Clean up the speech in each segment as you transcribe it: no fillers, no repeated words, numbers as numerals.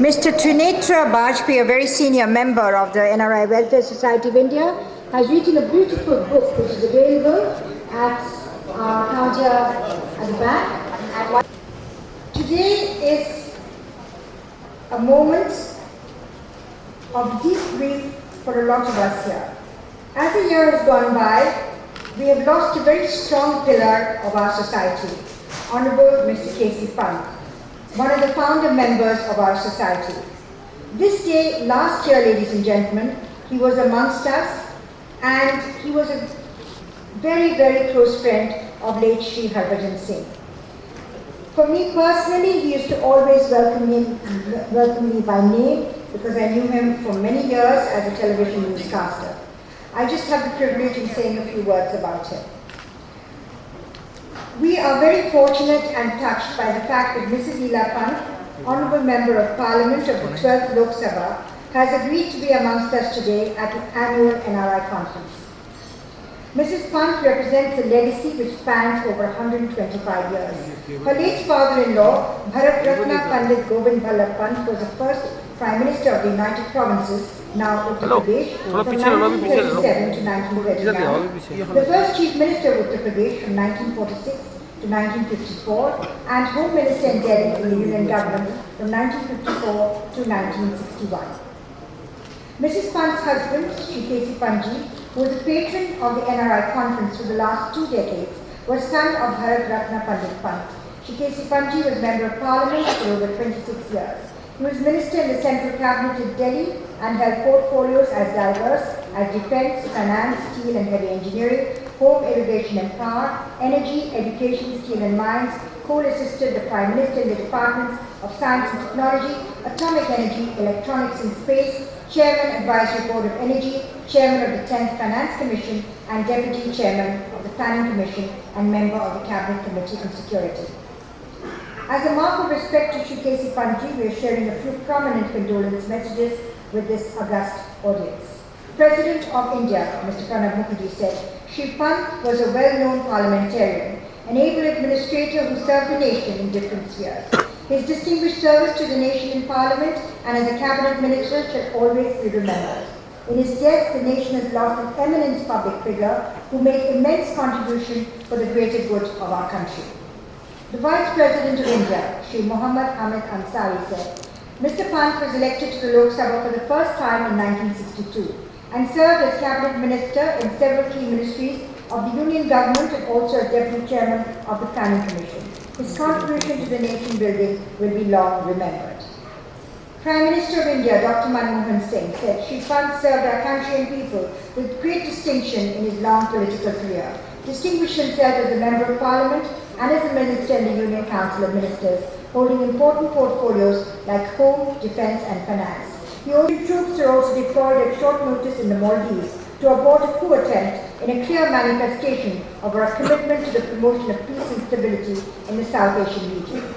Mr. Trinitra Bajpayee, a very senior member of the NRI Welfare Society of India, has written a beautiful book which is available at our counter at the back. Today is a moment of deep grief for a lot of us here. As the year has gone by, we have lost a very strong pillar of our society, Honorable Mr. K.C. Pant, one of the founder members of our society. This day, last year, ladies and gentlemen, he was amongst us, and he was a very, very close friend of late Shri Singh. For me personally, he used to always welcome me by name because I knew him for many years as a television newscaster. I just have the privilege of saying a few words about him. We are very fortunate and touched by the fact that Mrs. Leela Pant, Honourable Member of Parliament of the 12th Lok Sabha, has agreed to be amongst us today at the annual NRI conference. Mrs. Pant represents a legacy which spans over 125 years. Her late father-in-law, Bharat Ratna Pandit Govind Ballabh Pant, was the first Prime Minister of the United Provinces, now Uttar Pradesh, from 1937 to 1939, the first Chief Minister of Uttar Pradesh from 1946 to 1954, and Home Minister in Delhi in the Union Government from 1954 to 1961. Mrs. Pant's husband, Shri K.C. Pantji, who was a patron of the NRI conference for the last 2 decades, was son of Bharat Ratna Pandit Pant. Shri K.C. Pantji was Member of Parliament for over 26 years. He was Minister in the Central Cabinet in Delhi and held portfolios as diverse as defence, finance, steel and heavy engineering, home, irrigation and power, energy, education, steel and mines, co-assisted the Prime Minister in the departments of science and technology, atomic energy, electronics and space, Chairman Advisory Board of Energy, Chairman of the 10th Finance Commission and Deputy Chairman of the Planning Commission and Member of the Cabinet Committee on Security. As a mark of respect to Shri K.C. Pantji, we are sharing a few prominent condolence messages with this august audience. President of India, Mr. Pranab Mukherjee, said, Shri Pant was a well-known parliamentarian, an able administrator who served the nation in different spheres. His distinguished service to the nation in Parliament and as a cabinet minister shall always be remembered. In his death, the nation has lost an eminent public figure who made immense contribution for the greater good of our country. The Vice President of India, Shri Muhammad Hamid Ansari, said, Mr. Pant was elected to the Lok Sabha for the first time in 1962 and served as Cabinet Minister in several key ministries of the Union Government and also as Deputy Chairman of the Planning Commission. His contribution to the nation building will be long remembered. Prime Minister of India, Dr. Manmohan Singh, said, Shri Pant served our country and people with great distinction in his long political career, distinguished himself as a Member of Parliament and as a Minister in the Union Council of Ministers, holding important portfolios like Home, Defence and Finance. The Indian troops were also deployed at short notice in the Maldives to abort a coup attempt in a clear manifestation of our commitment to the promotion of peace and stability in the South Asian region.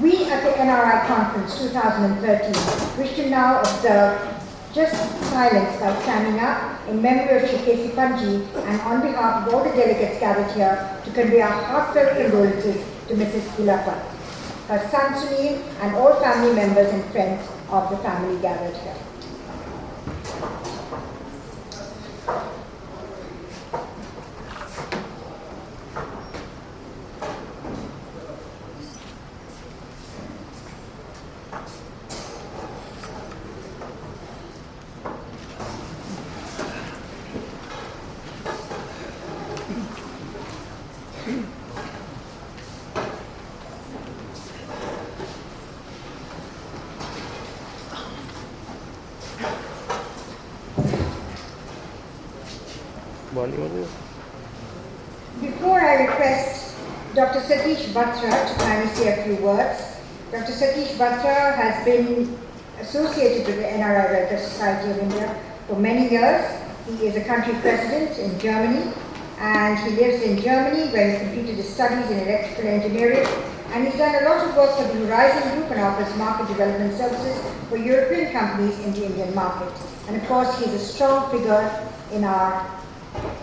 We at the NRI Conference 2013 wish to now observe just silence by standing up in memory of Shri K.C. Pantji and on behalf of all the delegates gathered here to convey our heartfelt condolences to Mrs. Leela Pant, her son Sunil and all family members and friends of the family gathered here. Before I request Dr. Satish Batra to kindly say a few words, Dr. Satish Batra has been associated with the NRI Welfare Society of India for many years. He is a country president in Germany and he lives in Germany where he completed his studies in electrical engineering, and he's done a lot of work for the Horizon Group and offers market development services for European companies in the Indian market. And of course, he's a strong figure in our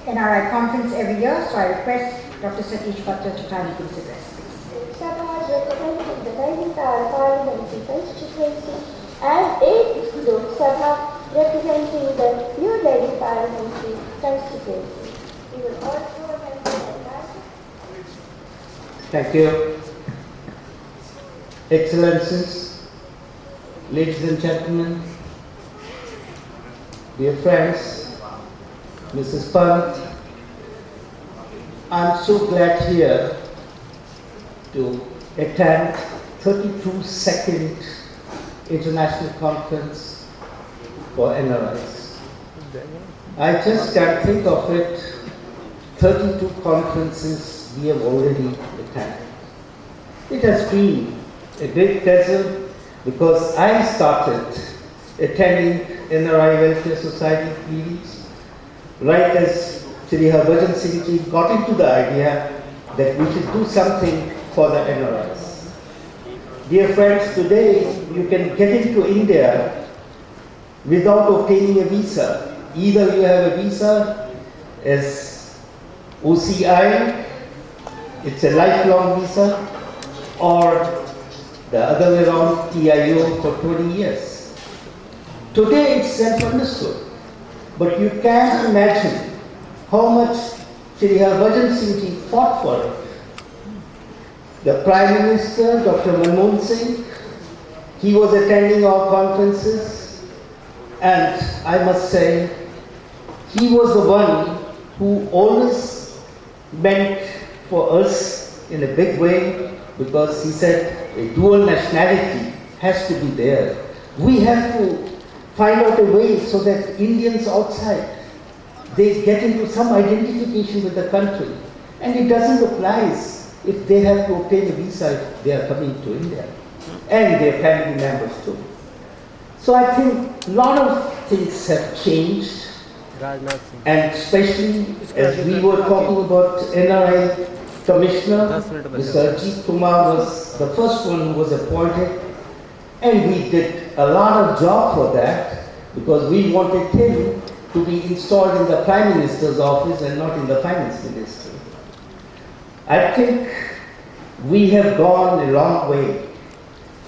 NRI conference every year, so I request Dr. Satish Batra to kindly give his address, please. Sabha representing the 19th Parliamentary Constitution constituency and 8 Lok Sabha representing the New Delhi parliamentary constituency. We will also welcome Anwar. Thank you. Excellencies, ladies and gentlemen, dear friends, Mrs. Pant, I'm so glad here to attend 32nd International Conference for NRIs. I just can't think of it, 32 conferences we have already attended. It has been a great pleasure because I started attending NRI Welfare Society meetings right as Shri Singh got into the idea that we should do something for the NRIs. Dear friends, today you can get into India without obtaining a visa. Either you have a visa as OCI, it's a lifelong visa, or the other way around, TIO for 20 years. Today it's self-understood, but you can't imagine how much Shri Singh fought for it. The Prime Minister, Dr. Manmohan Singh, he was attending our conferences, and I must say, he was the one who always meant for us in a big way, because he said a dual nationality has to be there. We have to find out a way so that Indians outside, they get into some identification with the country. And it doesn't apply if they have to obtain a visa if they are coming to India. And their family members too. So I think a lot of things have changed. And especially as we were talking about NRI Commissioner, Mr. Ajit Kumar was the first one who was appointed. And we did a lot of job for that because we wanted him to be installed in the Prime Minister's office and not in the Finance Ministry. I think we have gone a long way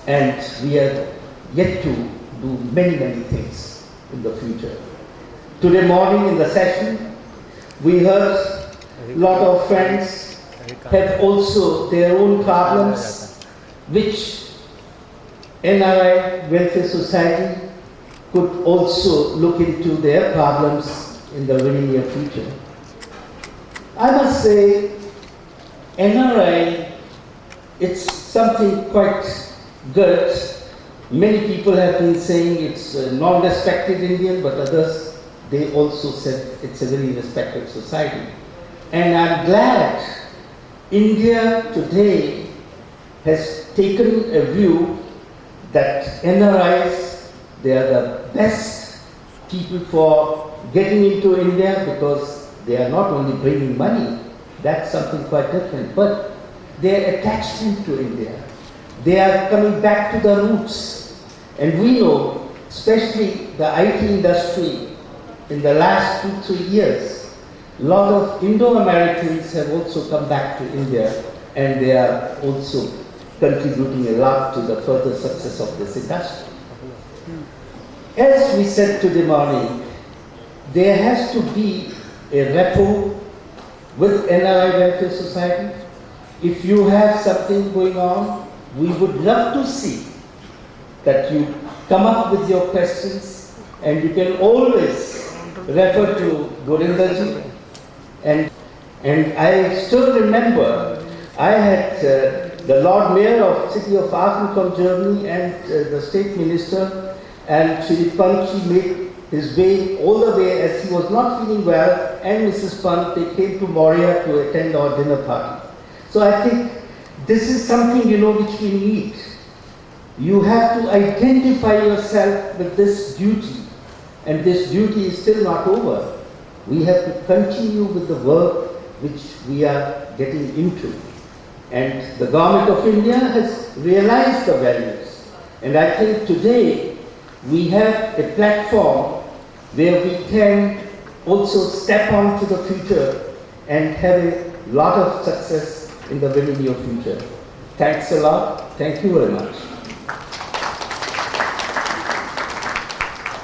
and we are yet to do many, many things in the future. Today morning in the session, we heard a lot of friends have also their own problems which NRI Welfare Society could also look into their problems in the very near future. I must say, NRI, it's something quite good. Many people have been saying it's a non-respected Indian, but others, they also said it's a very respected society. And I'm glad India today has taken a view that NRIs, they are the best people for getting into India because they are not only bringing money, that's something quite different, but their attachment to India. They are coming back to the roots. And we know, especially the IT industry, in the last 2-3 years, a lot of Indo-Americans have also come back to India and they are also contributing a lot to the further success of this industry. As we said today morning, there has to be a rapport with NRI Welfare Society. If you have something going on, we would love to see that you come up with your questions and you can always refer to Joginder. And I still remember, I had the Lord Mayor of City of Aachen from Germany and the State Minister, and Shri Pant made his way all the way as he was not feeling well, and Mrs. Pant, they came to Moria to attend our dinner party. So I think this is something, which we need. You have to identify yourself with this duty, and this duty is still not over. We have to continue with the work which we are getting into. And the Government of India has realized the values. And I think today we have a platform where we can also step on to the future and have a lot of success in the very near future. Thanks a lot. Thank you very much.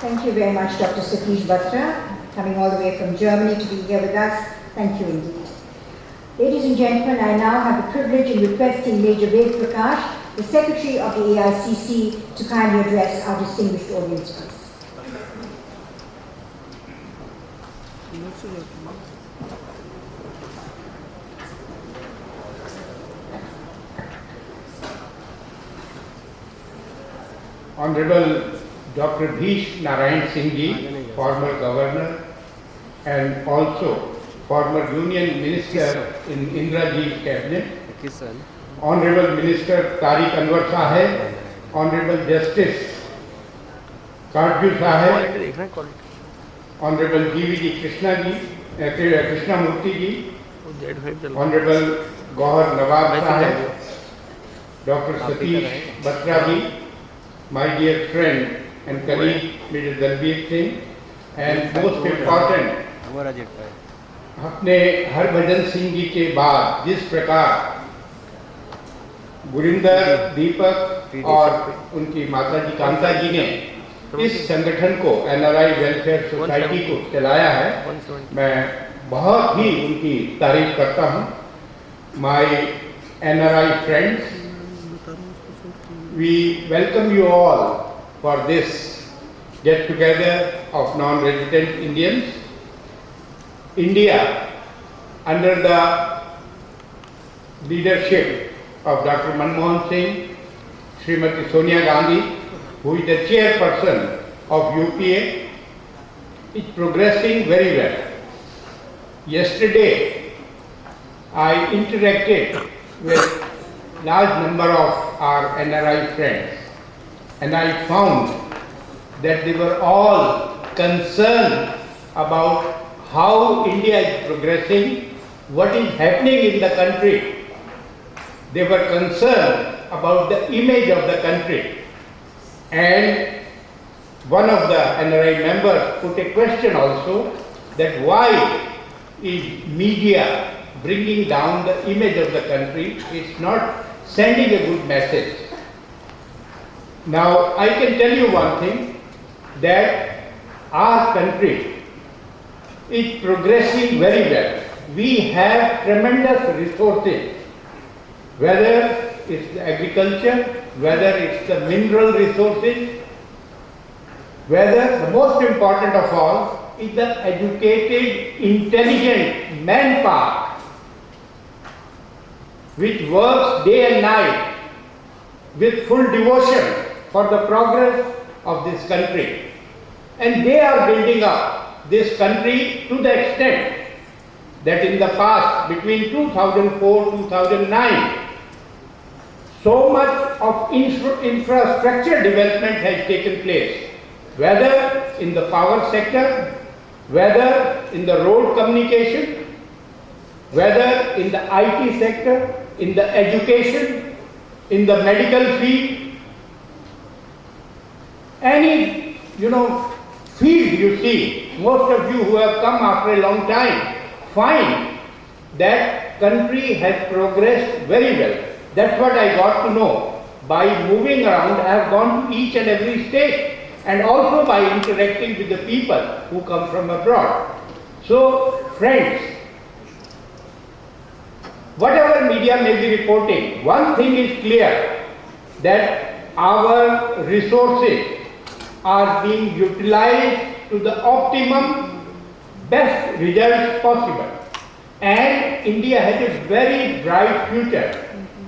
Thank you very much, Dr. Satish Batra, coming all the way from Germany to be here with us. Thank you indeed. Ladies and gentlemen, I now have the privilege in requesting Major Prakash, the Secretary of the AICC, to kindly address our distinguished audience, please. Honorable Dr. Narain Singh, former governor and also former union minister in Indira Ji's cabinet, Honorable Minister Tariq Anwar Sahib, Honorable Justice Katju Sahib, Honorable G.V.G. Krishnamurthy ji, Honorable Gohar Nawab Sahib, Dr. Satish Batra ji, my dear friend and colleague Mr. Dalbir Singh, and most important, अपने हरभजन सिंह जी के बाद जिस प्रकार गुरिंदर, दीपक और उनकी माता जी कांता जी ने इस संगठन को NRI वेलफेयर सोसाइटी को चलाया है, मैं बहुत ही उनकी तारीफ करता हूँ। My NRI friends, we welcome you all for this get together of non-resident Indians. India, under the leadership of Dr. Manmohan Singh, Srimati Sonia Gandhi, who is the chairperson of UPA, is progressing very well. Yesterday, I interacted with large number of our NRI friends, and I found that they were all concerned about how India is progressing, what is happening in the country. They were concerned about the image of the country. And one of the NRI members put a question also, that why is media bringing down the image of the country? It's not sending a good message. Now, I can tell you one thing, that our country is progressing very well. We have tremendous resources, whether it's the agriculture, whether it's the mineral resources, whether the most important of all is the educated, intelligent manpower, which works day and night with full devotion for the progress of this country. And they are building up this country to the extent that in the past, between 2004-2009, so much of infrastructure development has taken place, whether in the power sector, whether in the road communication, whether in the IT sector, in the education, in the medical field, any, field you see. Most of you who have come after a long time find that country has progressed very well. That's what I got to know. By moving around, I have gone to each and every state, and also by interacting with the people who come from abroad. So, friends, whatever media may be reporting, one thing is clear, that our resources are being utilized to the optimum, best results possible. And India has a very bright future.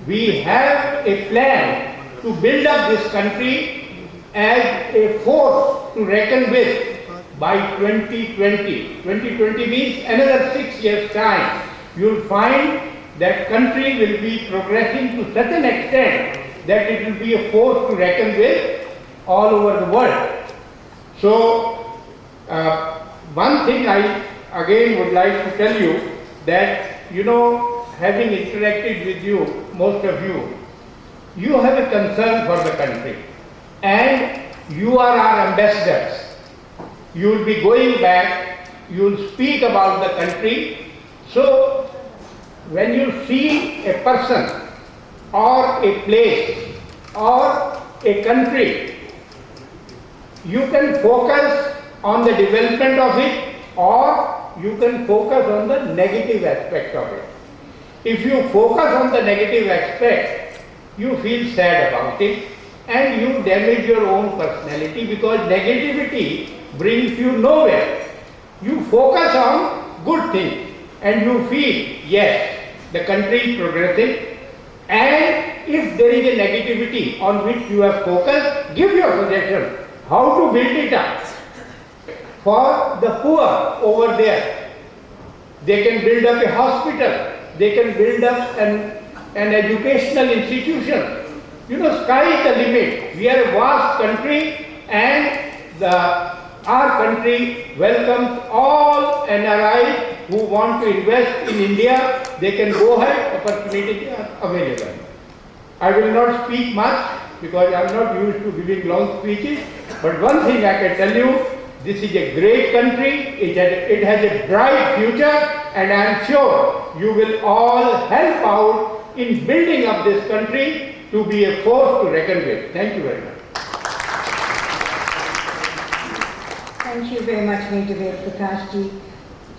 We have a plan to build up this country as a force to reckon with by 2020. 2020 means another 6 years' time. You'll find that country will be progressing to such an extent that it will be a force to reckon with all over the world. So, one thing I again would like to tell you, that having interacted with you, most of you, you have a concern for the country, and you are our ambassadors. You will be going back, you will speak about the country. So, when you see a person or a place or a country You can focus on the development of it, or you can focus on the negative aspect of it. If you focus on the negative aspect, you feel sad about it and you damage your own personality, because negativity brings you nowhere. You focus on good things and you feel, yes, the country is progressing, and if there is a negativity on which you have focused, give your suggestion how to build it up. For the poor over there, they can build up a hospital, they can build up an educational institution. You know, sky is the limit. We are a vast country, and our country welcomes all NRIs who want to invest in India. They can go ahead, opportunities are available. I will not speak much because I am not used to giving long speeches, but one thing I can tell you, this is a great country, it has a bright future, and I am sure you will all help out in building up this country to be a force to reckon with. Thank you very much. Thank you very much, Major Prakash ji.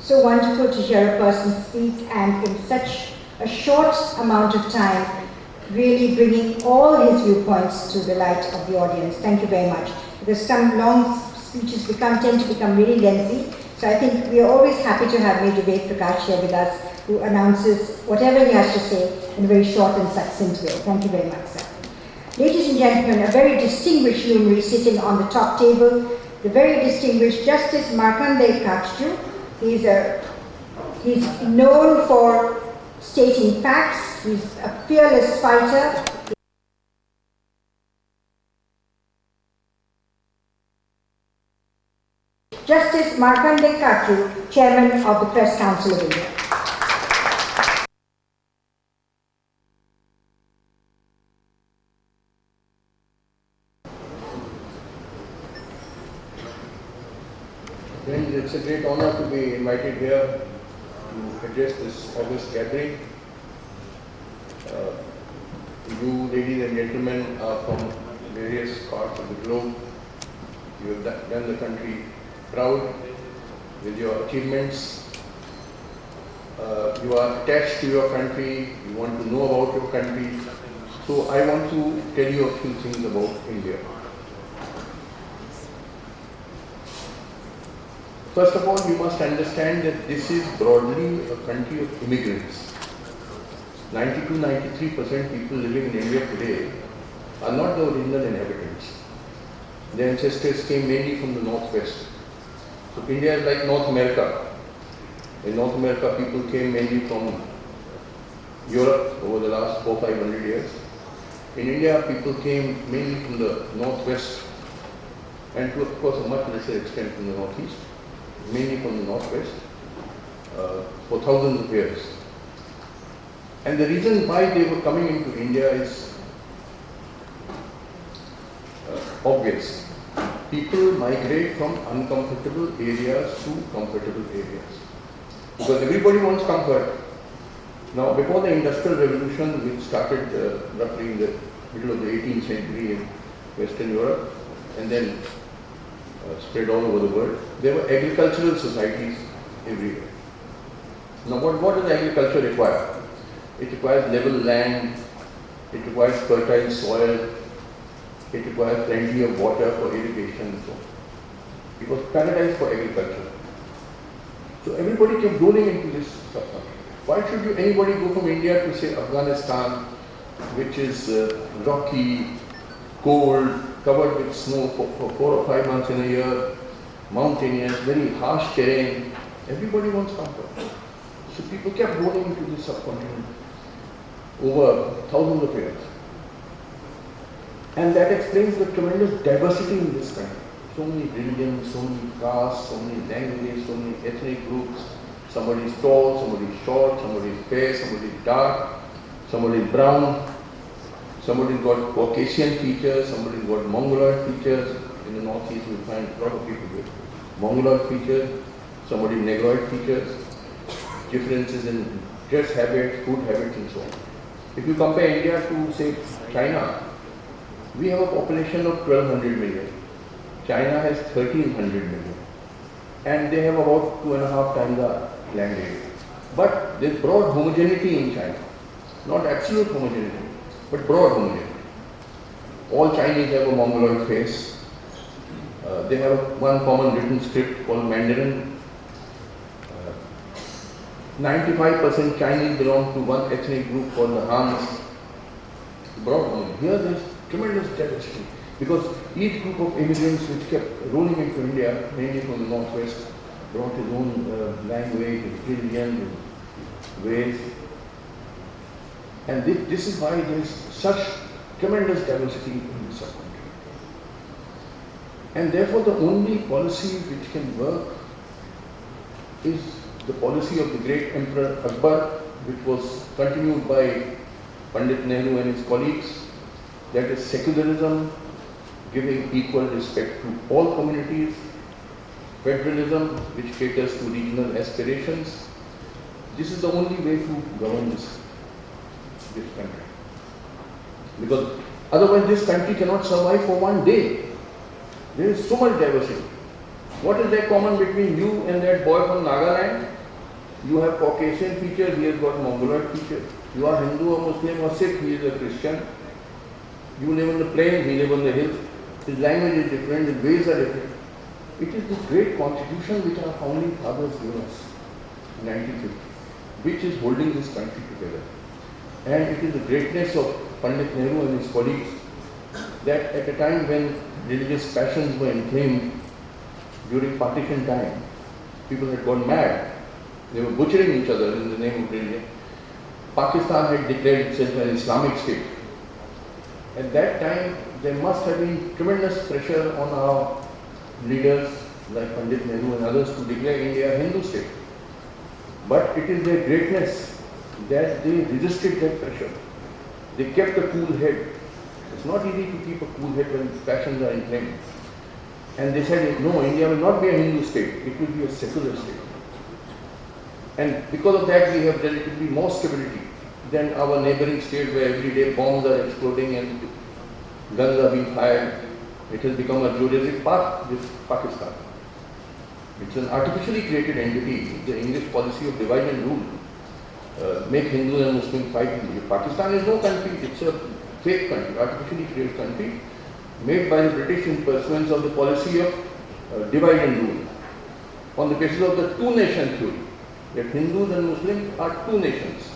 So wonderful to hear a person speak, and in such a short amount of time, really bringing all his viewpoints to the light of the audience. Thank you very much. Because some long speeches tend to become really lengthy, so I think we are always happy to have Major Prakash here with us, who announces whatever he has to say in a very short and succinct way. Thank you very much, sir. Ladies and gentlemen, a very distinguished luminary sitting on the top table, the very distinguished Justice Markandey Katju. He's known for stating facts. He's a fearless fighter. Justice Markandey Katju, Chairman of the Press Council of India. Friends, it's a great honor to be invited here to address this august gathering. You, ladies and gentlemen, are from various parts of the globe. You have done the country proud with your achievements. You are attached to your country. You want to know about your country. So I want to tell you a few things about India. First of all, you must understand that this is broadly a country of immigrants. 92-93% people living in India today are not the original inhabitants. Their ancestors came mainly from the northwest. So India is like North America. In North America, people came mainly from Europe over the last 400-500 years. In India, people came mainly from the northwest, and to, of course, a much lesser extent from the northeast, mainly from the northwest, for thousands of years. And the reason why they were coming into India is obvious. People migrate from uncomfortable areas to comfortable areas, because everybody wants comfort. Now, before the Industrial Revolution, which started roughly in the middle of the 18th century in Western Europe, and then spread all over the world, there were agricultural societies everywhere. Now, what does agriculture require? It requires level land, it requires fertile soil, it requires plenty of water for irrigation and so on. It was paradise for agriculture. So everybody came rolling into this subcontinent. Why should anybody go from India to, say, Afghanistan, which is rocky, cold, covered with snow for 4 or 5 months in a year, mountainous, very harsh terrain? Everybody wants comfort. So people kept rolling into this subcontinent over thousands of years. And that explains the tremendous diversity in this country. So many religions, so many castes, so many languages, so many ethnic groups. Somebody is tall, somebody is short, somebody is fair, somebody is dark, somebody is brown, somebody's got Caucasian features, somebody's got Mongoloid features. In the northeast we find a lot of people with Mongoloid features, somebody Negroid features, differences in dress habits, food habits and so on. If you compare India to, say, China, we have a population of 1200 million. China has 1300 million. And they have about 2.5 times the land area. But there's broad homogeneity in China. Not absolute homogeneity, but broad homogeneity. All Chinese have a Mongoloid face. They have one common written script called Mandarin. 95% Chinese belong to one ethnic group called the Hans. Broad homogeneity. Here there is tremendous diversity because each group of immigrants which kept rolling into India, mainly from the northwest, brought his own language, his religion, his ways. And this is why there is such tremendous diversity in this country. And therefore the only policy which can work is the policy of the great Emperor Akbar, which was continued by Pandit Nehru and his colleagues, that is secularism, giving equal respect to all communities, federalism, which caters to regional aspirations. This is the only way to govern this country. Because otherwise this country cannot survive for one day. There is so much diversity. What is there common between you and that boy from Nagaland? You have Caucasian features, he has got Mongoloid features. You are Hindu or Muslim or Sikh, he is a Christian. You live on the plains, he lives on the hills. His language is different, his ways are different. It is this great constitution which our founding fathers gave us in 1950, which is holding this country together. And it is the greatness of Pandit Nehru and his colleagues that at a time when religious passions were inflamed during partition time, people had gone mad. They were butchering each other in the name of religion. Pakistan had declared itself an Islamic state. At that time, there must have been tremendous pressure on our leaders like Pandit Nehru and others to declare India a Hindu state. But it is their greatness that they resisted that pressure. They kept a cool head. It's not easy to keep a cool head when passions are inflamed. And they said, no, India will not be a Hindu state, it will be a secular state. And because of that, we have relatively more stability than our neighboring state where every day bombs are exploding and guns are being fired. It has become a Jurassic Park, this Pakistan. It's an artificially created entity, the English policy of divide and rule. Make Hindus and Muslims fight in India. Pakistan is no country, it's a fake country, artificially created country, made by the British in pursuance of the policy of divide and rule, on the basis of the two-nation theory, that Hindus and Muslims are two nations.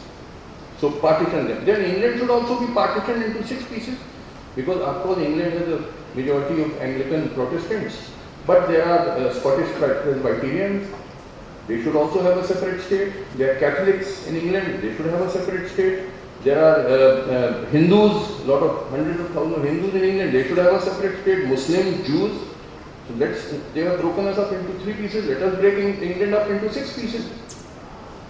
So partition them. Then England should also be partitioned into 6 pieces, because of course England has a majority of Anglican Protestants, but there are Scottish Presbyterians. They should also have a separate state. There are Catholics in England, they should have a separate state. There are Hindus, hundreds of thousands of Hindus in England, they should have a separate state. Muslims, Jews. So they have broken us up into 3 pieces. Let us break England up into 6 pieces.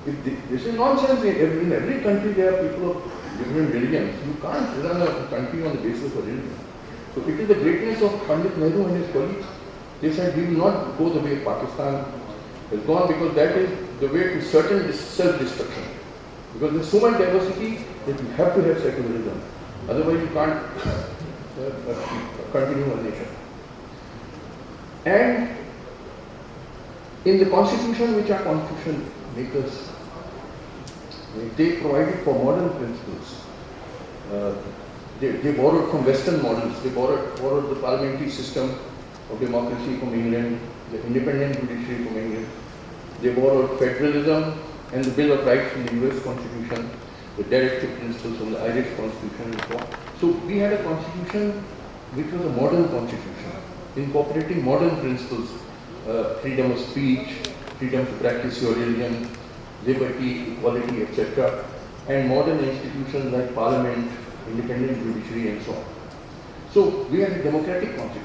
This is nonsense. In every country there are people of different religions. You can't run a country on the basis of religion. So it is the greatness of Pandit Nehru and his colleagues. They said we will not go the way Pakistan has gone, because that is the way to certain self-destruction. Because there is so much diversity that you have to have secularism. Otherwise you can't continue a nation. And in the constitution, which our constitution makers, they provided for modern principles. They borrowed from Western models. They borrowed the parliamentary system of democracy from England, the independent judiciary from England. They borrowed federalism and the Bill of Rights from the US Constitution, the directive principles from the Irish Constitution and so on. So we had a constitution which was a modern constitution, incorporating modern principles, freedom of speech, freedom to practice your religion, liberty, equality, etc. and modern institutions like parliament, independent judiciary and so on. So we had a democratic constitution.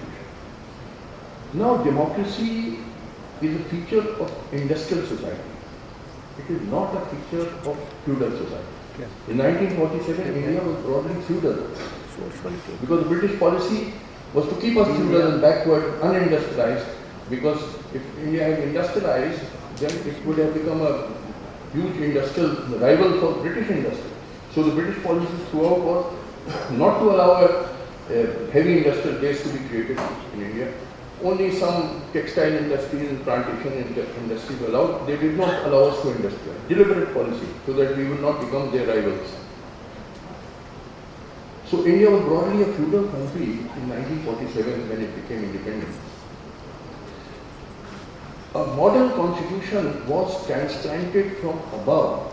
Now democracy is a feature of industrial society. It is not a feature of feudal society. Yes. In 1947, India was broadly feudal. Because the British policy was to keep us feudal and backward, unindustrialized, because if India had industrialized, then it would have become a huge industrial rival for British industry. So the British policy throughout was not to allow a heavy industrial base to be created in India. only some textile industries and plantation industries were allowed. They did not allow us to industrialize. Deliberate policy, so that we would not become their rivals. So India was broadly a feudal country in 1947 when it became independent. A modern constitution was transplanted from above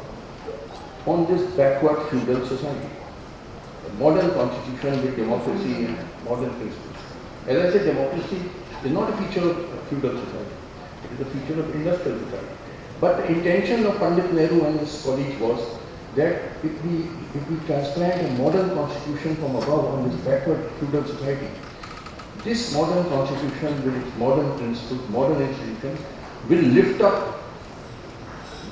on this backward feudal society. A modern constitution with democracy and modern principles. As I said, democracy is not a feature of feudal society. It is a feature of industrial society. But the intention of Pandit Nehru and his colleagues was that if we transplant a modern constitution from above on this backward feudal society, this modern constitution with its modern principles, modern institutions, will lift up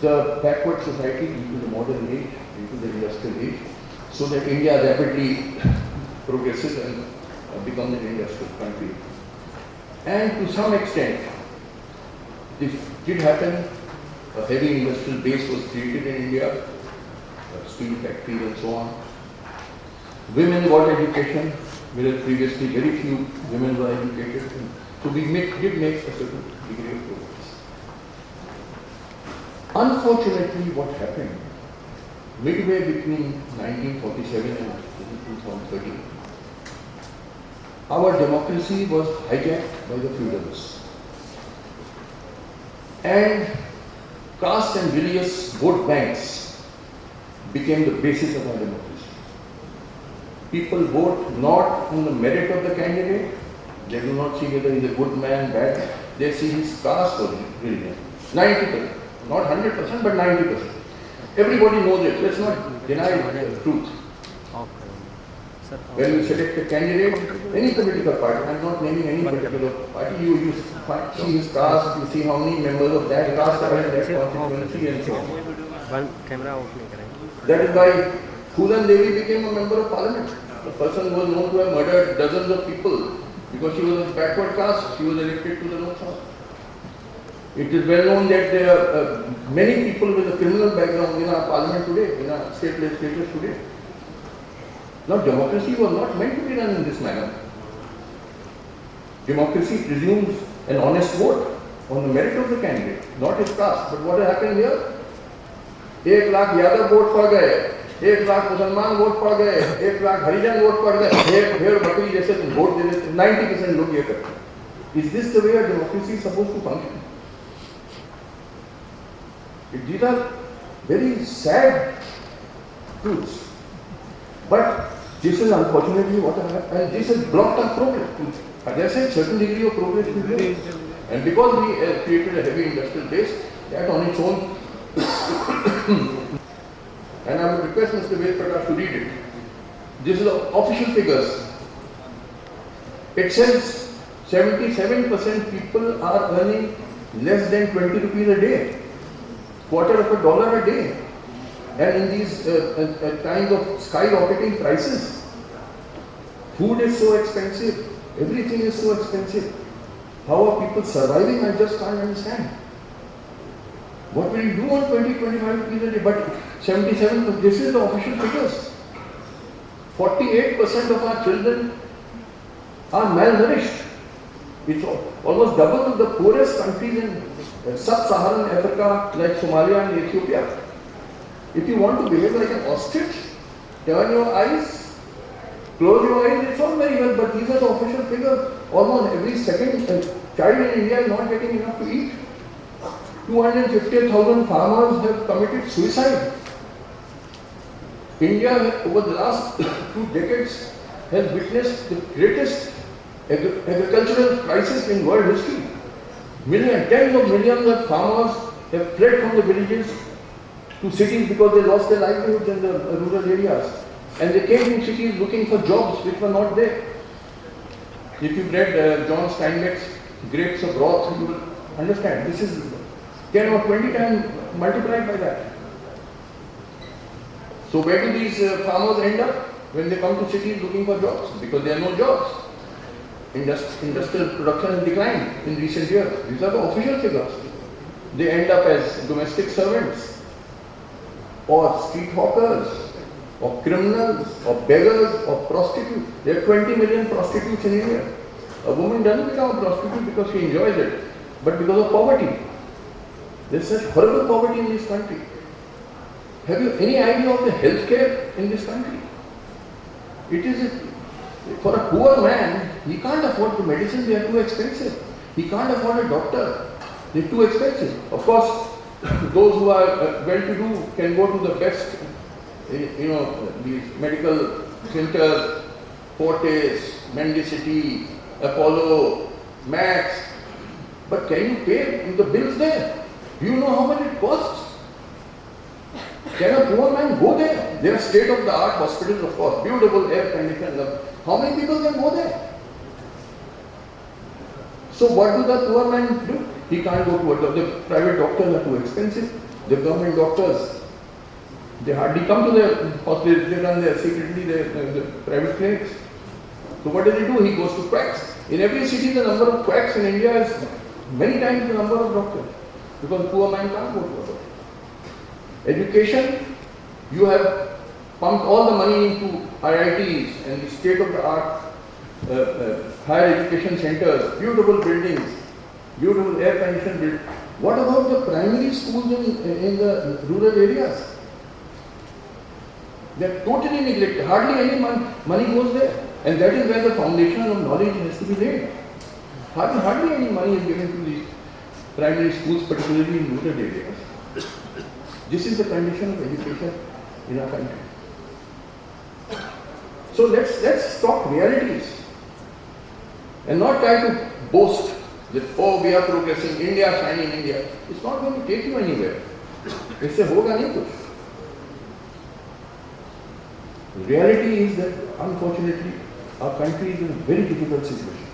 the backward society into the modern age, into the industrial age, so that India rapidly progresses and becomes an industrial country. And to some extent, this did happen. A heavy industrial base was created in India, steel factories and so on. Women got education, whereas previously very few women were educated. So we did make a certain degree of progress. Unfortunately, what happened midway between 1947 and 2013, our democracy was hijacked by the feudalists. And caste and various vote banks became the basis of our democracy. People vote not on the merit of the candidate. They do not see whether he is a good man, bad. They see his caste or religion. 90%. Not 100%, but 90%. Everybody knows it. Let's not deny the truth. When you select a candidate, any political party, I am not naming any particular party, you see his caste, you see how many members of that caste are in that constituency and so on. That is why Phulan Devi became a member of parliament. The person was known to have murdered dozens of people because she was of backward caste, she was elected to the Lok Sabha. It is well known that there are many people with a criminal background in our parliament today, in our state legislatures today. Now, democracy was not meant to be done in this manner. Democracy presumes an honest vote on the merit of the candidate, not his caste. But what has happened here? 1 lakh Yadav vote पड़ गए, 1 lakh मुसलमान vote पड़ गए, 1 lakh हरिजन vote पड़ गए, भेड़ बकरी जैसे वोट दे देते 90% लोग ये करते हैं. Is this the way a democracy is supposed to function? These are very sad truths. But this is unfortunately what happened, and this has blocked our progress. As I said, certain degree of progress is there. And because we created a heavy industrial base, that on its own, and I would request Mr. Prakash to read it. This is official figures. It says 77% people are earning less than 20 rupees a day, quarter of a dollar a day. And in these times of skyrocketing prices, food is so expensive, everything is so expensive. How are people surviving? I just can't understand. What will you do on 20-25 rupees a day? But 77%, this is the official figures. 48% of our children are malnourished. It's almost double the poorest countries in sub-Saharan Africa like Somalia and Ethiopia. If you want to behave like an ostrich, turn your eyes, close your eyes, it's all very well, but these are the official figures. Almost every second child in India is not getting enough to eat. 250,000 farmers have committed suicide. India, over the last 2 decades, has witnessed the greatest agricultural crisis in world history. Tens of millions of farmers have fled from the villages to cities because they lost their livelihoods in the rural areas. And they came to cities looking for jobs which were not there. If you've read John Steinbeck's Grapes of Wrath, you will understand. This is 10 or 20 times multiplied by that. So where do these farmers end up when they come to cities looking for jobs? Because there are no jobs. Industrial production has declined in recent years. These are the official figures. They end up as domestic servants, or street hawkers, or criminals, or beggars, or prostitutes. There are 20 million prostitutes in India. A woman doesn't become a prostitute because she enjoys it, but because of poverty. There is such horrible poverty in this country. Have you any idea of the healthcare in this country? It is, for a poor man, he can't afford the medicine, they are too expensive. He can't afford a doctor, they are too expensive. Of course, those who are well-to-do can go to the best, these medical centers, Fortis, Mendicity, Apollo, Max. But can you pay the bills there? Do you know how much it costs? Can a poor man go there? There are state-of-the-art hospitals, of course, beautiful air conditioned. How many people can go there? So what do the poor man do? He can't go to a doctor. The private doctors are too expensive. The government doctors, they hardly come to the hospital. They run there secretly, the private clinics. So what does he do? He goes to quacks. In every city, the number of quacks in India is many times the number of doctors. Because the poor man can't go to a doctor. Education, you have pumped all the money into IITs and the state-of-the-art higher education centers, beautiful buildings, beautiful air-conditioned buildings. What about the primary schools in the rural areas? They are totally neglected. Hardly any money goes there. And that is where the foundation of knowledge has to be laid. Hardly any money is given to these primary schools, particularly in rural areas. This is the condition of education in our country. So let's talk realities and not try to boast that, oh, we are progressing, India, shining India. It's not going to take you anywhere. इससे होगा नहीं कुछ. The reality is that, unfortunately, our country is in a very difficult situation.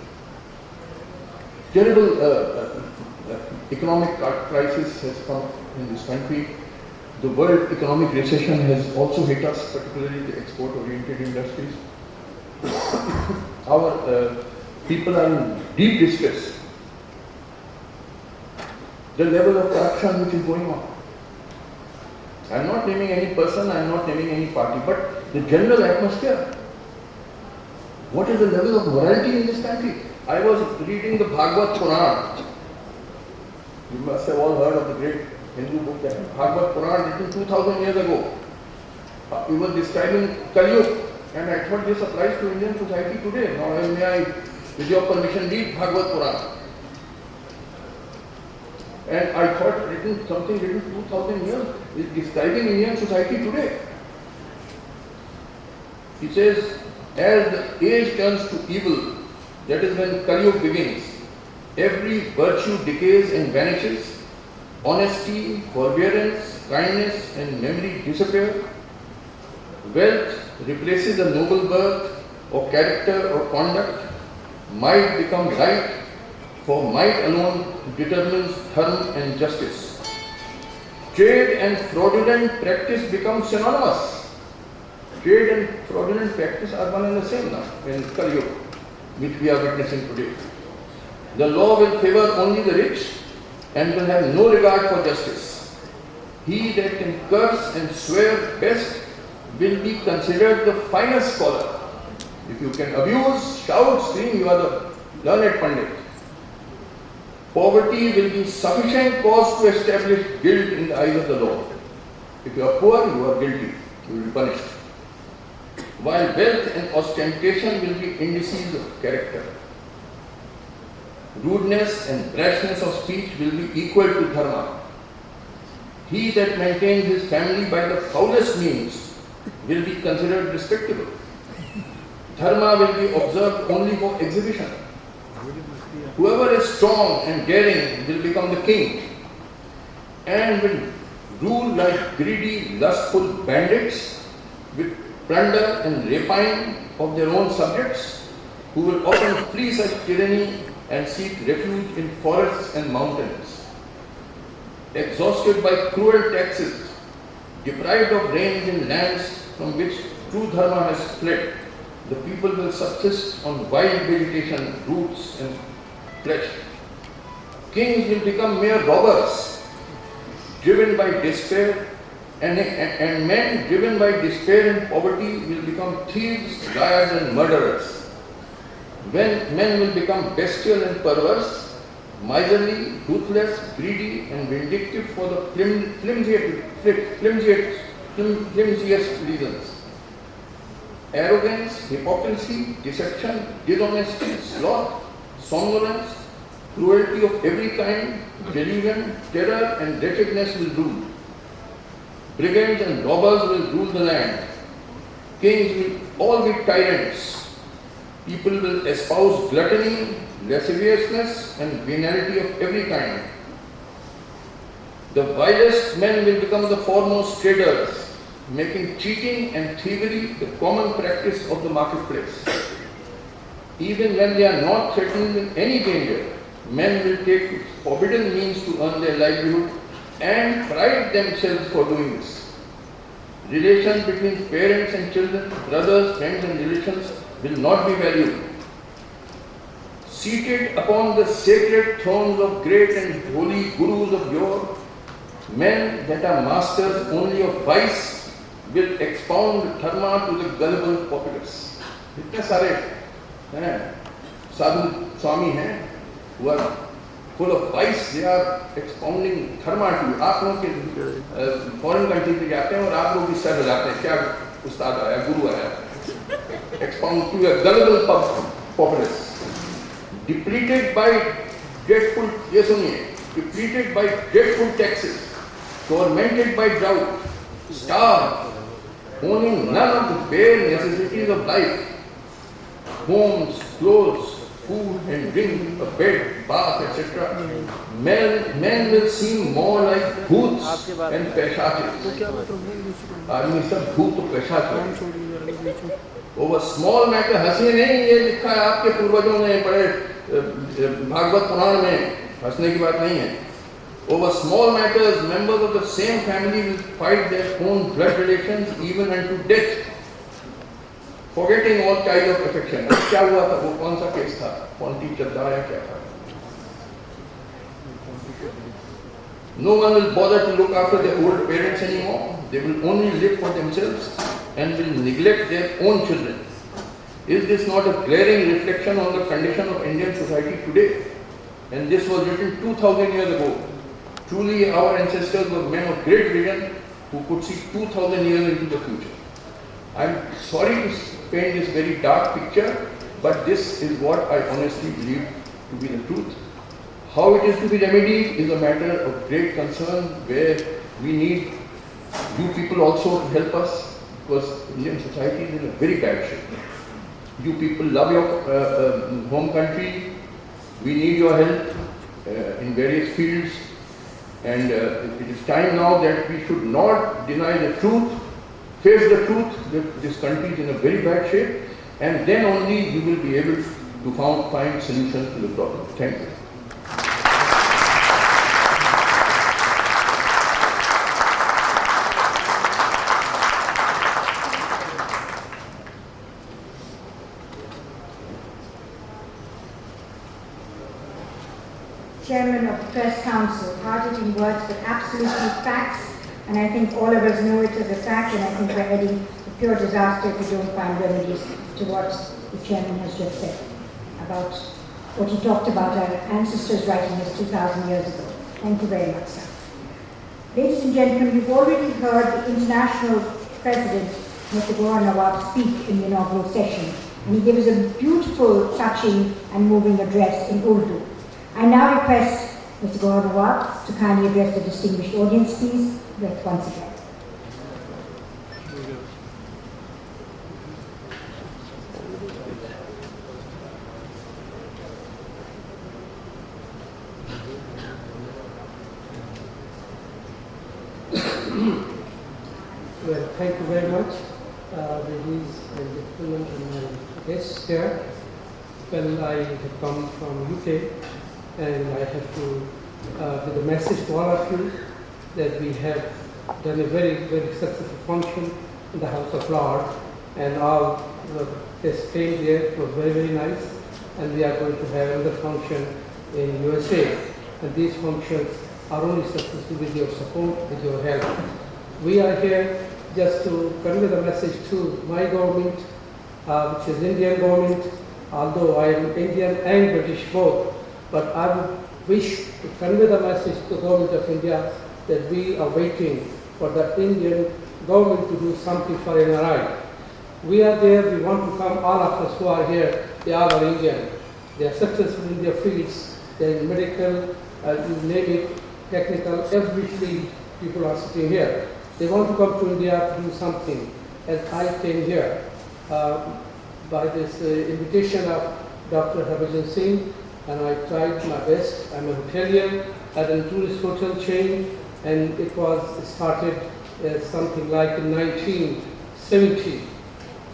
Terrible economic crisis has come in this country. The world economic recession has also hit us, particularly the export-oriented industries. Our people are in deep distress. The level of corruption which is going on. I am not naming any person, I am not naming any party, but the general atmosphere. What is the level of morality in this country? I was reading the Bhagavad Puran. You must have all heard of the great Hindu book, that Bhagavad Puran, written 2000 years ago. He was describing Katju, and I thought this applies to Indian society today. Now may I, with your permission, read Bhagavad Puran. And I thought something written 2000 years is describing Indian society today. He says, as the age turns to evil, that is when Katju begins, every virtue decays and vanishes. Honesty, forbearance, kindness and memory disappear. Wealth replaces a noble birth or character or conduct. Might becomes right, for might alone determines dharma and justice. Trade and fraudulent practice become synonymous. Trade and fraudulent practice are one and the same now in Katju, which we are witnessing today. The law will favor only the rich and will have no regard for justice. He that can curse and swear best will be considered the finest scholar. If you can abuse, shout, scream, you are the learned pandit. Poverty will be sufficient cause to establish guilt in the eyes of the law. If you are poor, you are guilty, you will be punished. While wealth and ostentation will be indices of character. Rudeness and brashness of speech will be equal to dharma. He that maintains his family by the foulest means will be considered respectable. Dharma will be observed only for exhibition. Whoever is strong and daring will become the king and will rule like greedy, lustful bandits with plunder and rapine of their own subjects, who will often flee such tyranny and seek refuge in forests and mountains. Exhausted by cruel taxes, deprived of rains in lands from which true dharma has fled, the people will subsist on wild vegetation, roots and flesh. Kings will become mere robbers, driven by despair, and men driven by despair and poverty will become thieves, liars and murderers. when men will become bestial and perverse, miserly, ruthless, greedy and vindictive for the flimsiest reasons. Arrogance, hypocrisy, deception, dishonesty, sloth, somnolence, cruelty of every kind, delusion, terror and wretchedness will rule. Brigands and robbers will rule the land. Kings will all be tyrants. People will espouse gluttony, lasciviousness and venality of every kind. The vilest men will become the foremost traders, making cheating and thievery the common practice of the marketplace. Even when they are not threatened with any danger, men will take forbidden means to earn their livelihood and pride themselves for doing this. Relations between parents and children, brothers, friends and relations will not be valued. Seated upon the sacred thrones of great and holy gurus of yore, men that are masters only of vice will expound dharma to the gullible populace. इतने सारे हैं साधु स्वामी हैं who are full of vice, they are expounding dharma to you. आप लोग के foreign country पे जाते हैं और आप लोग भी सर हिलाते हैं, क्या उस्ताद आया, गुरु आया, expound to a gullible populace. Depleted by dreadful, ये सुनिए, depleted by dreadful taxes, tormented by drought, starved, owning none of the bare necessities of life, homes, clothes, food and drink, a bed, bath, etc. Men will seem more like bhoots and peshachis. आदमी सब भूत तो पेशाच over small matter हंसी नहीं, ये लिखा है आपके पूर्वजों ने पढ़े भागवत पुराण में, हंसने की बात नहीं है. Over small matters, members of the same family will fight their own blood relations even unto death, forgetting all ties of affection. क्या हुआ था, वो कौन सा केस था, कौन चद्दा या क्या था? No one will bother to look after their old parents anymore. They will only live for themselves and will neglect their own children. Is this not a glaring reflection on the condition of Indian society today? And this was written 2000 years ago. Truly our ancestors were men of great vision who could see 2000 years into the future. I am sorry to paint this very dark picture, but this is what I honestly believe to be the truth. How it is to be remedied is a matter of great concern, where we need you people also to help us, because Indian society is in a very bad shape. You people love your home country. We need your help in various fields. And it is time now that we should not deny the truth, face the truth that this country is in a very bad shape, and then only you will be able to find solutions to the problem. Thank you. Chairman of the Press Council, hearted in words but absolutely facts, and I think all of us know it as a fact, and I think we're heading to pure disaster if we don't find remedies to what the Chairman has just said about what he talked about our ancestors writing this 2,000 years ago. Thank you very much, sir. Ladies and gentlemen, you've already heard the International President, Mr. Gowar Nawab, speak in the inaugural session, and he gave us a beautiful, touching and moving address in Urdu. I now request Mr. Gowar Nawab to kindly address the distinguished audience, please, once again. Well, thank you very much, ladies and gentlemen, and my guests here. Well, I have come from UK, and I have to give a message to all of you that we have done a very, very successful function in the House of Lords, and all the guests came there. It was very, very nice, and we are going to have another function in USA, and these functions are only successful with your support, with your help. We are here just to convey the message to my government, which is Indian government, although I am Indian and British both, but I would wish to convey the message to the government of India that we are waiting for the Indian government to do something for NRI. We are there, we want to come, all of us who are here, they all are Indian. They are successful in their fields, they are in medical, you name it, technical, every field people are sitting here. They want to come to India to do something. As I came here by this invitation of Dr. Singh, and I tried my best. I'm a hotelier at a tourist hotel chain, and it was started something like in 1970.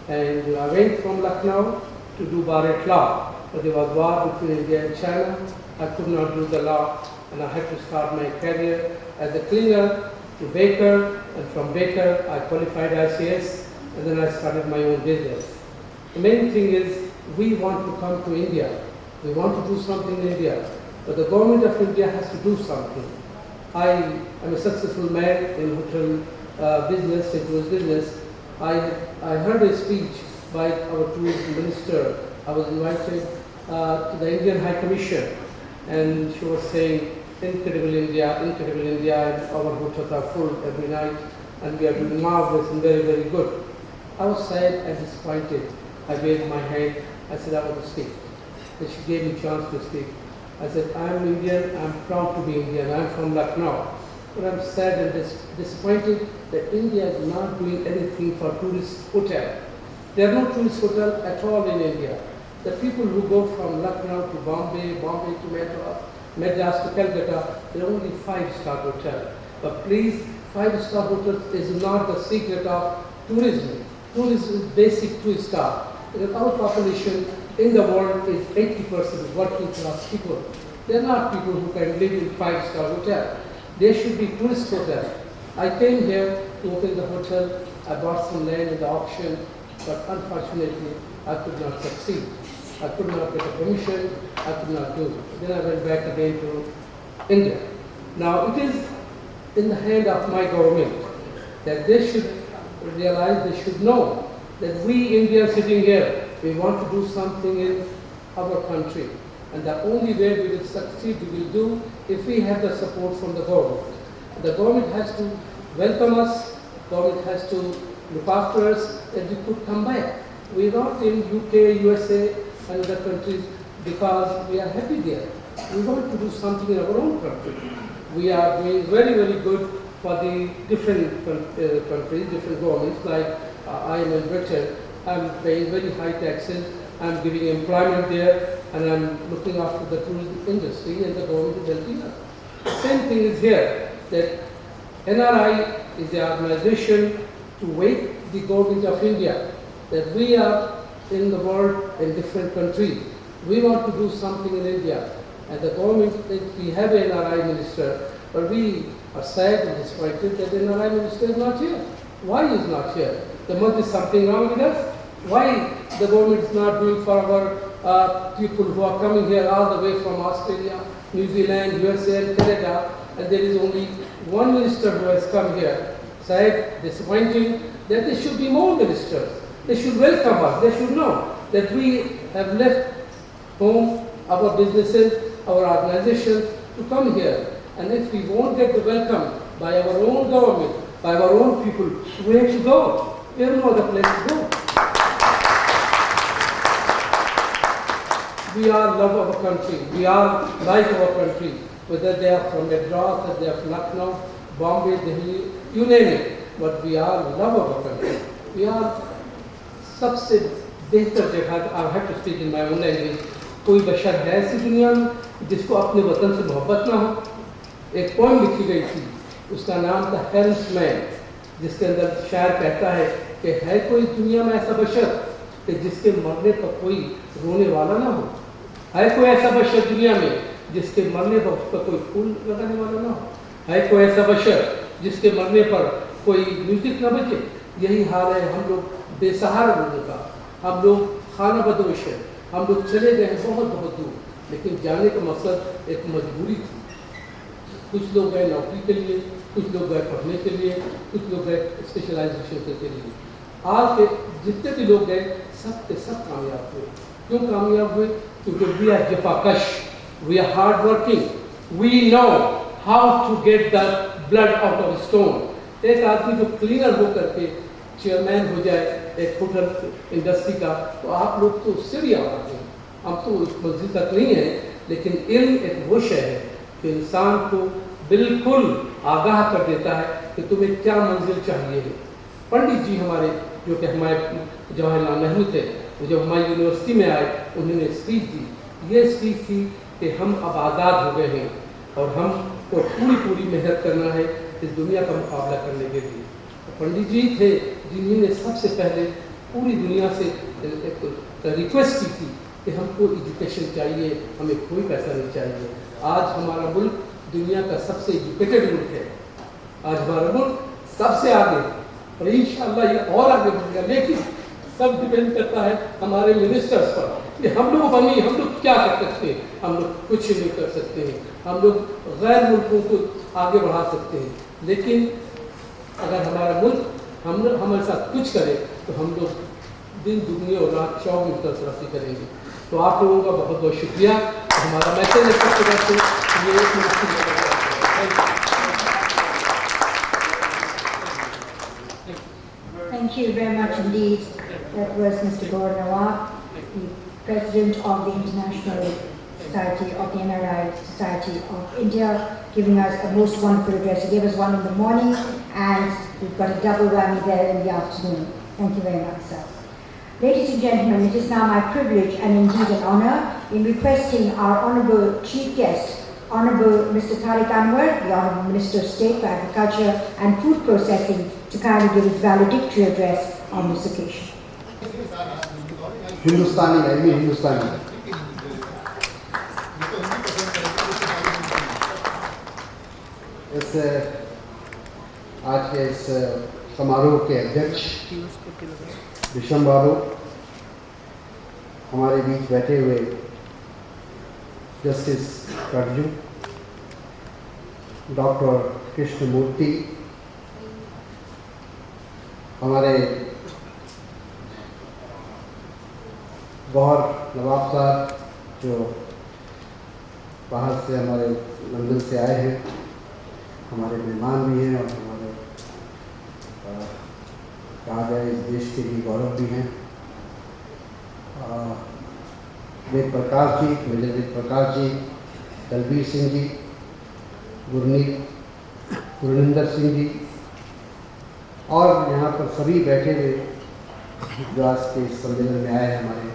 And I went from Lucknow to do bar at law, but there was war between India and China. I could not do the law, and I had to start my career as a cleaner to baker, and from baker I qualified ICS, and then I started my own business. The main thing is we want to come to India. We want to do something in India, but the government of India has to do something. I am a successful man in hotel business, in tourist business. I heard a speech by our tourism minister. I was invited to the Indian High Commission, and she was saying, incredible India, and our hotels are full every night, and we are doing marvelous and very, very good. I was sad and disappointed. I waved my hand. I said, I want to speak. And she gave me a chance to speak. I said, I'm Indian, I'm proud to be Indian, I'm from Lucknow. But I'm sad and disappointed that India is not doing anything for tourist hotel. There are no tourist hotel at all in India. The people who go from Lucknow to Bombay to Madras to Calcutta, there are only 5-star hotel. But please, 5-star hotel is not the secret of tourism. Tourism is basic 2-star. Our population in the world is 80% working class people. They are not people who can live in 5-star hotel. There should be tourist hotel. I came here to open the hotel. I bought some land in the auction, but unfortunately, I could not succeed. I could not get a permission. I could not do it. Then I went back again to India. Now, it is in the hand of my government that they should realize, they should know that we Indians sitting here, we want to do something in our country. And the only way we will succeed, we will do if we have the support from the government. The government has to welcome us, government has to look after us, and we could come back. We are not in UK, USA, and other countries because we are happy there. We want to do something in our own country. We are doing very, very good for the different countries, different governments, like I am in Britain. I'm paying very high taxes, I'm giving employment there, and I'm looking after the tourism industry, and the government is helping us. The same thing is here, that NRI is the organization to wake the government of India, that we are in the world in different countries. We want to do something in India, and the government, we have an NRI minister, but we are sad and disappointed that the NRI minister is not here. Why is not here? There must be something wrong with us. Why the government is not doing for our people who are coming here all the way from Australia, New Zealand, USA and Canada, and there is only one minister who has come here. Sad, disappointing, that there should be more ministers. They should welcome us. They should know that we have left home, our businesses, our organizations to come here. And if we won't get the welcome by our own government, by our own people, where to go? We have no other place to go. We all love our country. We all like our country, whether they are from Madras, whether they are from Lucknow, Bombay, Delhi, you name it. But we all love our country. We are सबसे बेहतर जगह, I have to speak in my own language, कोई बशर है ऐसी दुनिया में जिसको अपने वतन से मोहब्बत ना हो. एक पोएम लिखी गई थी, उसका नाम था हेल्म्स मैन, जिसके अंदर शायर कहता है कि है कोई दुनिया में ऐसा बशर कि जिसके मरने पर कोई रोने वाला ना हो. है कोई ऐसा बशर दुनिया में जिसके मरने पर उस पर कोई फूल लगाने वाला ना हो. है कोई ऐसा बशर जिसके मरने पर कोई म्यूजिक ना बजे. यही हाल है हम लोग बेसहारा लोगों का. हम लोग खाना बदोश है. हम लोग चले गए बहुत बहुत दूर, लेकिन जाने का मकसद एक मजबूरी थी. कुछ लोग गए नौकरी के लिए, कुछ लोग गए पढ़ने के लिए, कुछ लोग गए स्पेशलाइजेशन के लिए. आज के जितने भी लोग गए सब के सब कामयाब हुए. क्यों कामयाब हुए? क्योंकि वी आर जफाकश, we are hard working, we know how to get the blood out of stone. एक आदमी जो क्लीनर हो करके चेयरमैन हो जाए एक होटल इंडस्ट्री का, तो आप लोग तो उससे भी आगे हैं। हम तो उस मंजिल तक नहीं है, लेकिन इल्म एक वो शय है कि इंसान को बिल्कुल आगाह कर देता है कि तुम्हें क्या मंजिल चाहिए है। पंडित जी हमारे, जो कि हमारे जवाहरलाल नेहरू थे, जब हमारी यूनिवर्सिटी में आए, उन्होंने स्पीच दी। ये स्पीच थी कि हम अब आज़ाद हो गए हैं और हमको पूरी मेहनत करना है इस दुनिया का मुकाबला करने के लिए। पंडित जी थे जिन्होंने सबसे पहले पूरी दुनिया से एक रिक्वेस्ट की थी कि हमको एजुकेशन चाहिए, हमें कोई पैसा नहीं चाहिए। आज हमारा मुल्क दुनिया का सबसे एजुकेटेड मुल्क है, आज हमारा मुल्क सबसे आगे, और इंशाअल्लाह ये और आगे बढ़ेगा। लेकिन सब डिपेंड करता है हमारे मिनिस्टर्स पर कि हम लोग बनी, हम लोग क्या कर सकते हैं। हम लोग कुछ नहीं कर सकते हैं, हम लोग गैर मुल्कों को आगे बढ़ा सकते हैं, लेकिन अगर हमारा मुल्क हम हमारे साथ कुछ करे तो हम लोग दिन दुगनी और रात 24 तरक्की करेंगे। तो आप लोगों का बहुत बहुत शुक्रिया। हमारा मैसेज है सबसे पहले ये Thank you very much indeed. That was Mr. Anwar, the President of the International Society of the NRI Society of India, giving us a most wonderful address. He gave us one in the morning and we've got a double whammy there in the afternoon. Thank you very much, sir. Ladies and gentlemen, it is now my privilege and indeed an honor in requesting our Honourable Chief Guest, Honourable Mr. Tariq Anwar, the Honourable Minister of State for Agriculture and Food Processing, to kindly give his valedictory address on this occasion. हिंदुस्तानी है, ये हिंदुस्तानी। इस आज के इस समारोह के अध्यक्ष विष्णु बाबू, हमारे बीच बैठे हुए जस्टिस कटजू, डॉक्टर कृष्णमूर्ति, हमारे गौहर नवाब साहब जो बाहर से हमारे लंदन से आए हैं, हमारे मेहमान भी हैं और हमारे कहा जाए इस देश के लिए गौरव भी हैं। वेद प्रकाश जी, मेजर वेद प्रकाश जी, दलबीर सिंह जी, गुरनिंदर सिंह जी और यहाँ पर सभी बैठे हुए जो आज के इस सम्मेलन में आए हैं, हमारे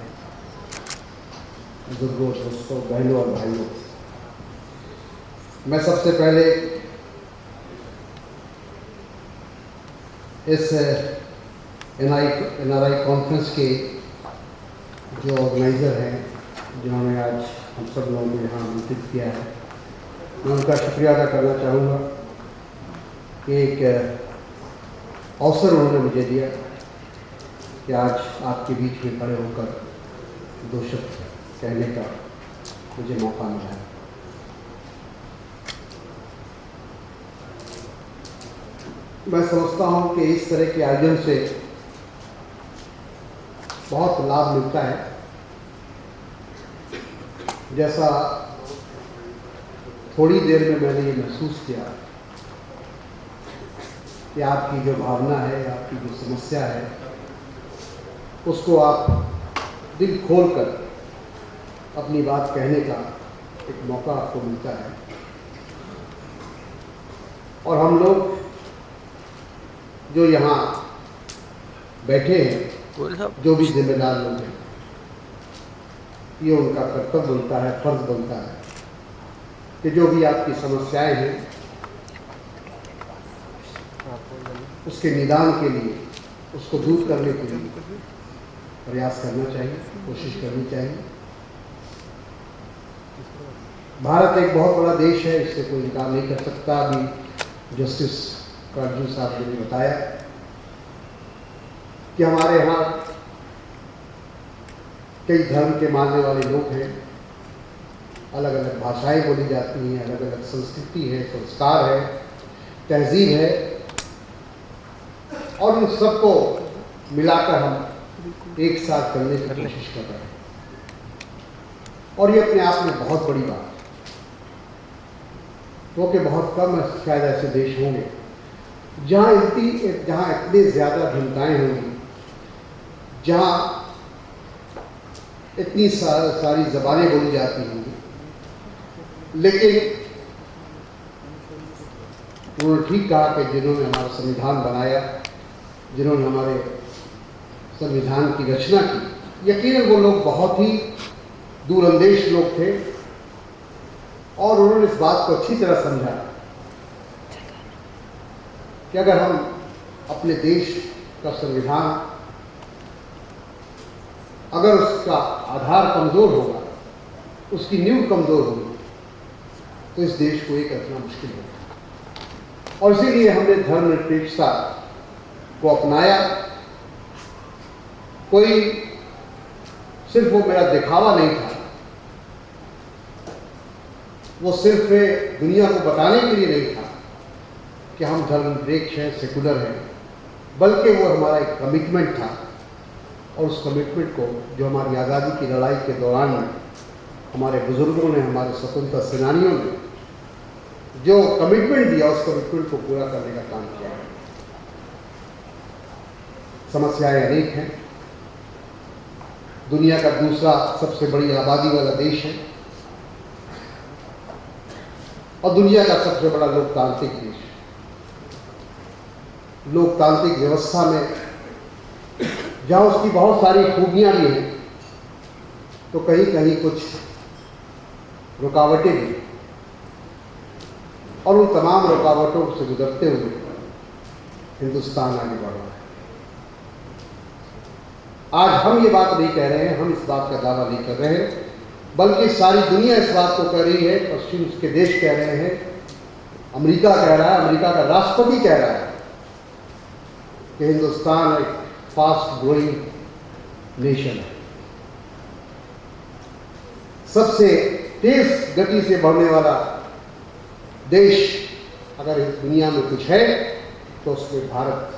बुजुर्गों, दोस्तों, बहनों और भाइयों। मैं सबसे पहले इस NRI कॉन्फ्रेंस के जो ऑर्गेनाइज़र हैं, जिन्होंने आज हम सब लोगों को यहाँ आमंत्रित किया है, मैं उनका शुक्रिया अदा करना चाहूँगा कि एक अवसर उन्होंने मुझे दिया कि आज आपके बीच में खड़े होकर दो शब्द कहने का मुझे मौका मिला है। मैं समझता हूँ कि इस तरह के आयोजन से बहुत लाभ मिलता है। जैसा थोड़ी देर में मैंने ये महसूस किया कि आपकी जो भावना है, आपकी जो समस्या है, उसको आप दिल खोल कर अपनी बात कहने का एक मौका आपको मिलता है। और हम लोग जो यहाँ बैठे हैं, जो भी जिम्मेदार लोग हैं, ये उनका कर्तव्य बनता है, फर्ज बनता है कि जो भी आपकी समस्याएं हैं उसके निदान के लिए, उसको दूर करने के लिए प्रयास करना चाहिए, कोशिश करनी चाहिए। भारत एक बहुत बड़ा देश है, इससे कोई इनकार नहीं कर सकता। अभी जस्टिस काजू साहब ने बताया कि हमारे यहाँ कई धर्म के मानने वाले लोग हैं, अलग अलग भाषाएं बोली जाती हैं, अलग अलग संस्कृति है, संस्कार है, तहजीब है, और इन सबको मिलाकर हम एक साथ करने की कोशिश कर रहे हैं। और ये अपने आप में बहुत बड़ी बात है, क्योंकि बहुत कम शायद ऐसे देश होंगे जहाँ इतनी ज़्यादा भिन्नताएं होंगी, जहाँ इतनी सारी ज़बानें बोली जाती होंगी, लेकिन उन्होंने ठीक कहा कि जिन्होंने हमारा संविधान बनाया, जिन्होंने हमारे संविधान की रचना की, यकीनन वो लोग बहुत ही दूरंदेश लोग थे और उन्होंने इस बात को अच्छी तरह समझा कि अगर हम अपने देश का संविधान, अगर उसका आधार कमज़ोर होगा, उसकी नींव कमज़ोर होगी, तो इस देश को एक रखना मुश्किल होगा। और इसीलिए हमने धर्मनिरपेक्षता को अपनाया। कोई सिर्फ वो मेरा दिखावा नहीं था, वो सिर्फ दुनिया को बताने के लिए नहीं था कि हम धर्मनिरपेक्ष हैं, सेकुलर हैं, बल्कि वो हमारा एक कमिटमेंट था। और उस कमिटमेंट को जो हमारी आज़ादी की लड़ाई के दौरान में हमारे बुजुर्गों ने, हमारे स्वतंत्रता सेनानियों ने जो कमिटमेंट दिया, उस कमिटमेंट को पूरा करने का काम किया। समस्याएं अनेक हैं, दुनिया का दूसरा सबसे बड़ी आबादी वाला देश है और दुनिया का सबसे बड़ा लोकतांत्रिक देश है। लोकतांत्रिक व्यवस्था में जहाँ उसकी बहुत सारी खूबियाँ भी हैं, तो कहीं कहीं कुछ रुकावटें भी, और उन तमाम रुकावटों से गुजरते हुए हिंदुस्तान आगे बढ़ रहा है। आज हम ये बात नहीं कह रहे हैं, हम इस बात का दावा नहीं कर रहे हैं, बल्कि सारी दुनिया इस बात को कह रही है, पश्चिम के देश कह रहे हैं, अमेरिका कह रहा है, अमेरिका का राष्ट्रपति कह रहा है कि हिंदुस्तान एक फास्ट ग्रोइंग नेशन है, सबसे तेज गति से बढ़ने वाला देश अगर इस दुनिया में कुछ है तो उसमें भारत